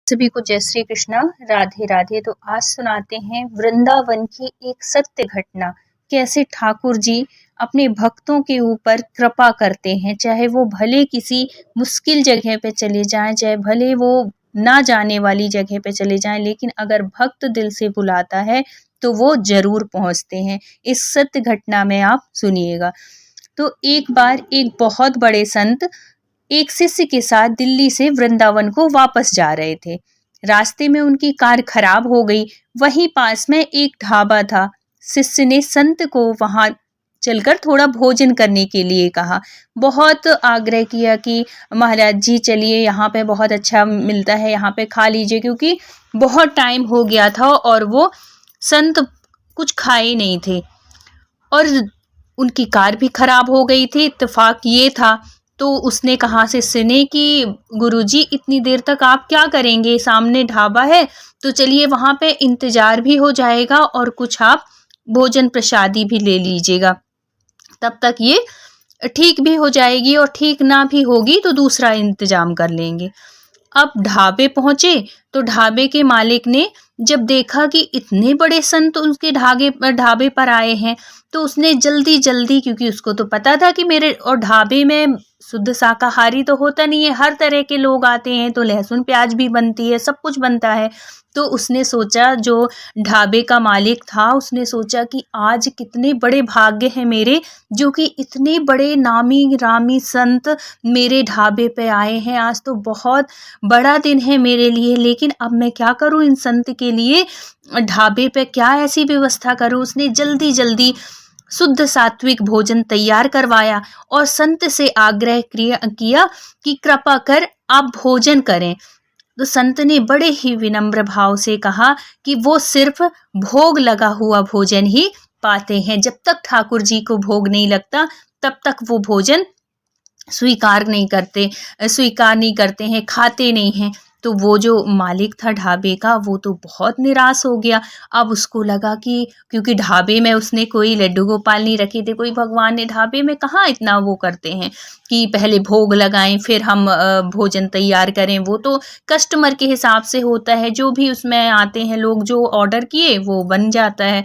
सभी को जय श्री कृष्णा, राधे राधे। तो आज सुनाते हैं वृंदावन की एक सत्य घटना। कैसे ठाकुर जी अपने भक्तों के ऊपर कृपा करते हैं, चाहे वो भले किसी मुश्किल जगह पे चले जाएं, चाहे भले वो ना जाने वाली जगह पे चले जाएं, लेकिन अगर भक्त दिल से बुलाता है तो वो जरूर पहुंचते हैं। इस सत्य घटना में आप सुनिएगा। तो एक बार एक बहुत बड़े संत एक शिष्य के साथ दिल्ली से वृंदावन को वापस जा रहे थे। रास्ते में उनकी कार खराब हो गई। वहीं पास में एक ढाबा था। शिष्य ने संत को वहां चलकर थोड़ा भोजन करने के लिए कहा। बहुत आग्रह किया कि महाराज जी चलिए, यहाँ पे बहुत अच्छा मिलता है, यहाँ पे खा लीजिए, क्योंकि बहुत टाइम हो गया था और वो संत कुछ खाए नहीं थे और उनकी कार भी खराब हो गई थी। इत्तेफाक ये था। तो उसने कहा शिष्य ने कि गुरुजी इतनी देर तक आप क्या करेंगे, सामने ढाबा है तो चलिए वहां पे इंतजार भी हो जाएगा और कुछ आप भोजन प्रसादी भी ले लीजिएगा, तब तक ये ठीक भी हो जाएगी और ठीक ना भी होगी तो दूसरा इंतजाम कर लेंगे। अब ढाबे पहुंचे तो ढाबे के मालिक ने जब देखा कि इतने बड़े संत उसके ढाबे पर आए हैं, तो उसने जल्दी जल्दी, क्योंकि उसको तो पता था कि मेरे और ढाबे में शुद्ध शाकाहारी तो होता नहीं है, हर तरह के लोग आते हैं, तो लहसुन प्याज भी बनती है, सब कुछ बनता है। तो उसने सोचा, जो ढाबे का मालिक था उसने सोचा कि आज कितने बड़े भाग्य हैं मेरे, जो कि इतने बड़े नामी रामी संत मेरे ढाबे पे आए हैं। आज तो बहुत बड़ा दिन है मेरे लिए, लेकिन अब मैं क्या करूं, इन संत के लिए ढाबे पे क्या ऐसी व्यवस्था करूं। उसने जल्दी जल्दी शुद्ध सात्विक भोजन तैयार करवाया और संत से आग्रह किया कि कृपा कर आप भोजन करें। तो संत ने बड़े ही विनम्र भाव से कहा कि वो सिर्फ भोग लगा हुआ भोजन ही पाते हैं, जब तक ठाकुर जी को भोग नहीं लगता तब तक वो भोजन स्वीकार नहीं करते हैं, खाते नहीं हैं। तो वो जो मालिक था ढाबे का, वो तो बहुत निराश हो गया। अब उसको लगा कि क्योंकि ढाबे में उसने कोई लड्डू गोपाल नहीं रखे थे, कोई भगवान ने ढाबे में कहाँ इतना वो करते हैं कि पहले भोग लगाएं फिर हम भोजन तैयार करें। वो तो कस्टमर के हिसाब से होता है, जो भी उसमें आते हैं लोग, जो ऑर्डर किए वो बन जाता है।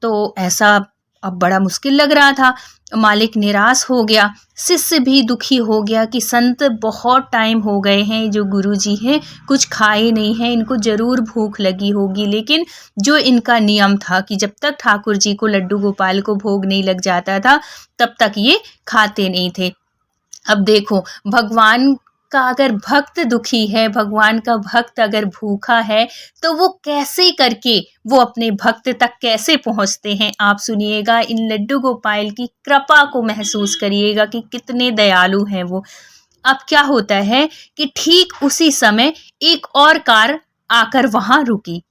तो ऐसा अब बड़ा मुश्किल लग रहा था। मालिक निराश हो गया, शिष्य भी दुखी हो गया कि संत बहुत टाइम हो गए हैं, जो गुरुजी हैं कुछ खाए नहीं हैं, इनको जरूर भूख लगी होगी। लेकिन जो इनका नियम था कि जब तक ठाकुर जी को लड्डू गोपाल को भोग नहीं लग जाता था तब तक ये खाते नहीं थे। अब देखो, भगवान का अगर भक्त दुखी है, भगवान का भक्त अगर भूखा है, तो वो कैसे करके वो अपने भक्त तक कैसे पहुंचते हैं। आप सुनिएगा, इन लड्डू गोपाल की कृपा को महसूस करिएगा कि कितने दयालु हैं वो। अब क्या होता है कि ठीक उसी समय एक और कार आकर वहां रुकी,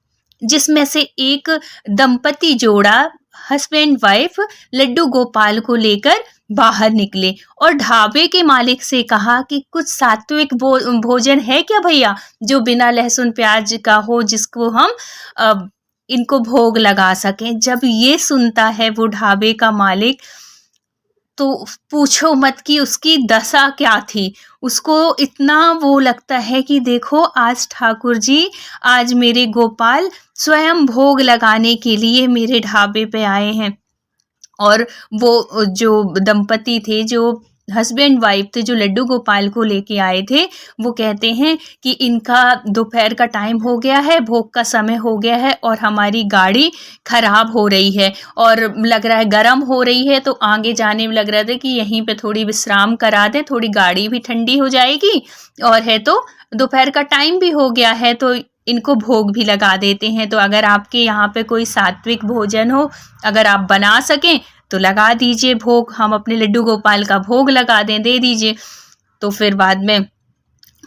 जिसमें से एक दंपति जोड़ा, हस्बैंड वाइफ, लड्डू गोपाल को लेकर बाहर निकले और ढाबे के मालिक से कहा कि कुछ सात्विक भोजन है क्या भैया, जो बिना लहसुन प्याज का हो, जिसको हम इनको भोग लगा सकें। जब ये सुनता है वो ढाबे का मालिक, तो पूछो मत कि उसकी दशा क्या थी। उसको इतना वो लगता है कि देखो, आज ठाकुर जी, आज मेरे गोपाल स्वयं भोग लगाने के लिए मेरे ढाबे पे आए हैं। और वो जो दंपति थे, जो हस्बैंड वाइफ थे, जो लड्डू गोपाल को लेके आए थे, वो कहते हैं कि इनका दोपहर का टाइम हो गया है, भोग का समय हो गया है और हमारी गाड़ी खराब हो रही है और लग रहा है गर्म हो रही है, तो आगे जाने में लग रहा था कि यहीं पे थोड़ी विश्राम करा दें, थोड़ी गाड़ी भी ठंडी हो जाएगी और है तो दोपहर का टाइम भी हो गया है, तो इनको भोग भी लगा देते हैं। तो अगर आपके यहाँ पे कोई सात्विक भोजन हो, अगर आप बना सकें तो लगा दीजिए भोग, हम अपने लड्डू गोपाल का भोग लगा दें, दे दीजिए। तो फिर बाद में,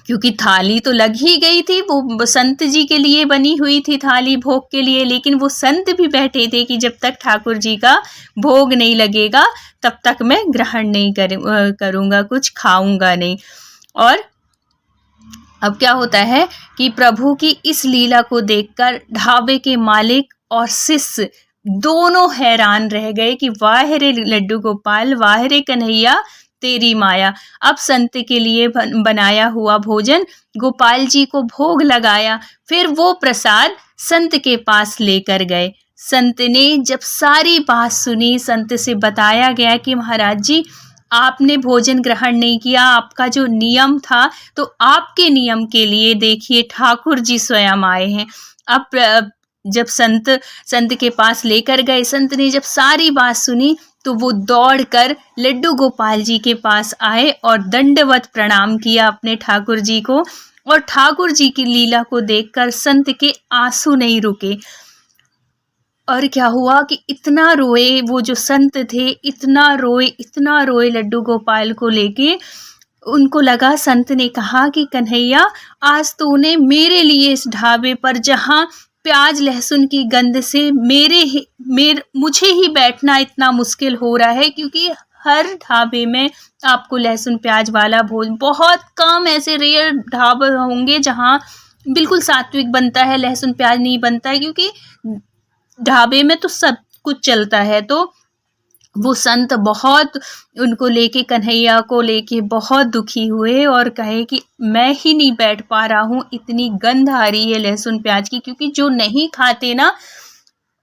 क्योंकि थाली तो लग ही गई थी, वो संत जी के लिए बनी हुई थी थाली भोग के लिए, लेकिन वो संत भी बैठे थे कि जब तक ठाकुर जी का भोग नहीं लगेगा तब तक मैं ग्रहण नहीं करूँगा, कुछ खाऊंगा नहीं। और अब क्या होता है कि प्रभु की इस लीला को देखकर ढाबे के मालिक और शिष्य दोनों हैरान रह गए कि वाह रे लड्डू गोपाल, वाह रे कन्हैया, तेरी माया। अब संत के लिए बनाया हुआ भोजन गोपाल जी को भोग लगाया, फिर वो प्रसाद संत के पास लेकर गए। संत ने जब सारी बात सुनी, संत से बताया गया कि महाराज जी, आपने भोजन ग्रहण नहीं किया, आपका जो नियम था, तो आपके नियम के लिए देखिए ठाकुर जी स्वयं आए हैं। अब जब संत के पास लेकर गए, संत ने जब सारी बात सुनी तो वो दौड़कर लड्डू गोपाल जी के पास आए और दंडवत प्रणाम किया अपने ठाकुर जी को। और ठाकुर जी की लीला को देखकर संत के आंसू नहीं रुके। और क्या हुआ कि इतना रोए वो जो संत थे, इतना रोए लड्डू गोपाल को लेके। उनको लगा, संत ने कहा कि कन्हैया, आज तूने मेरे लिए इस ढाबे पर, जहाँ प्याज लहसुन की गंध से मुझे ही बैठना इतना मुश्किल हो रहा है, क्योंकि हर ढाबे में आपको लहसुन प्याज वाला भोजन, बहुत कम ऐसे रेयर ढाबे होंगे जहाँ बिल्कुल सात्विक बनता है, लहसुन प्याज नहीं बनता है, क्योंकि ढाबे में तो सब कुछ चलता है। तो वो संत बहुत उनको लेके, कन्हैया को लेके बहुत दुखी हुए और कहे कि मैं ही नहीं बैठ पा रहा हूँ, इतनी गंध आ रही है लहसुन प्याज की। क्योंकि जो नहीं खाते ना,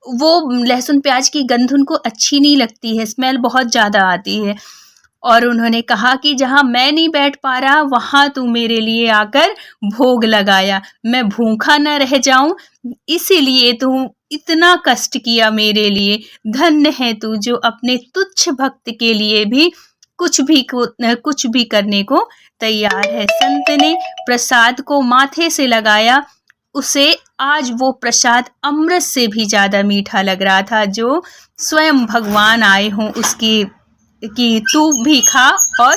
वो लहसुन प्याज की गंध उनको अच्छी नहीं लगती है, स्मेल बहुत ज़्यादा आती है। और उन्होंने कहा कि जहाँ मैं नहीं बैठ पा रहा, वहाँ तू मेरे लिए आकर भोग लगाया, मैं भूखा न रह जाऊं, इसीलिए तू इतना कष्ट किया मेरे लिए। धन्य है तू जो अपने तुच्छ भक्त के लिए भी कुछ भी करने को तैयार है। संत ने प्रसाद को माथे से लगाया, उसे आज वो प्रसाद अमृत से भी ज़्यादा मीठा लग रहा था, जो स्वयं भगवान आए हों उसकी, कि तू भी खा और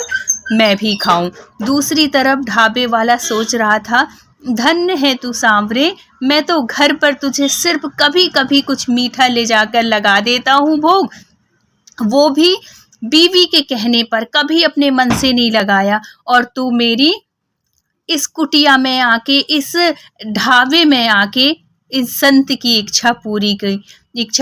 मैं भी खाऊं। दूसरी तरफ ढाबे वाला सोच रहा था, धन्य है तू सांवरे, मैं तो घर पर तुझे सिर्फ कभी कभी कुछ मीठा ले जाकर लगा देता हूँ भोग, वो भी बीवी के कहने पर, कभी अपने मन से नहीं लगाया। और तू मेरी इस कुटिया में आके, इस ढाबे में आके इस संत की इच्छा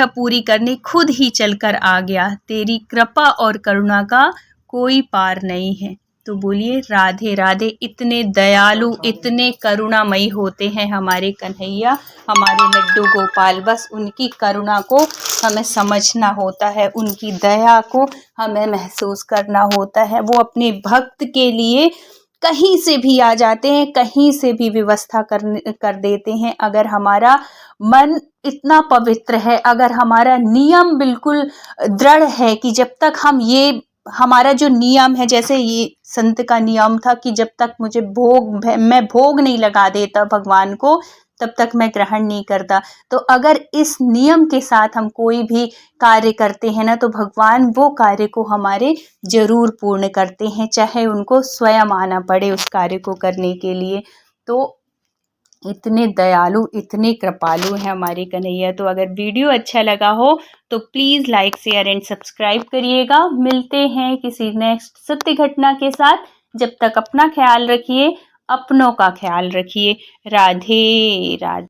पूरी करने खुद ही चलकर आ गया। तेरी कृपा और करुणा का कोई पार नहीं है। तो बोलिए राधे राधे। इतने दयालु, इतने करुणामयी होते हैं हमारे कन्हैया, हमारे लड्डू गोपाल। बस उनकी करुणा को हमें समझना होता है, उनकी दया को हमें महसूस करना होता है। वो अपने भक्त के लिए कहीं से भी आ जाते हैं, कहीं से भी व्यवस्था कर देते हैं। अगर हमारा मन इतना पवित्र है, अगर हमारा नियम बिल्कुल दृढ़ है कि जब तक हम ये, हमारा जो नियम है, जैसे ये संत का नियम था कि जब तक मैं भोग नहीं लगा देता भगवान को, तब तक मैं ग्रहण नहीं करता। तो अगर इस नियम के साथ हम कोई भी कार्य करते हैं ना, तो भगवान वो कार्य को हमारे जरूर पूर्ण करते हैं, चाहे उनको स्वयं आना पड़े उस कार्य को करने के लिए। तो इतने दयालु, इतने कृपालु हैं हमारे कन्हैया। तो अगर वीडियो अच्छा लगा हो तो please like, share and subscribe करिएगा। मिलते हैं किसी नेक्स्ट सत्य घटना के साथ। जब तक अपना ख्याल रखिए, अपनों का ख्याल रखिए। राधे राधे।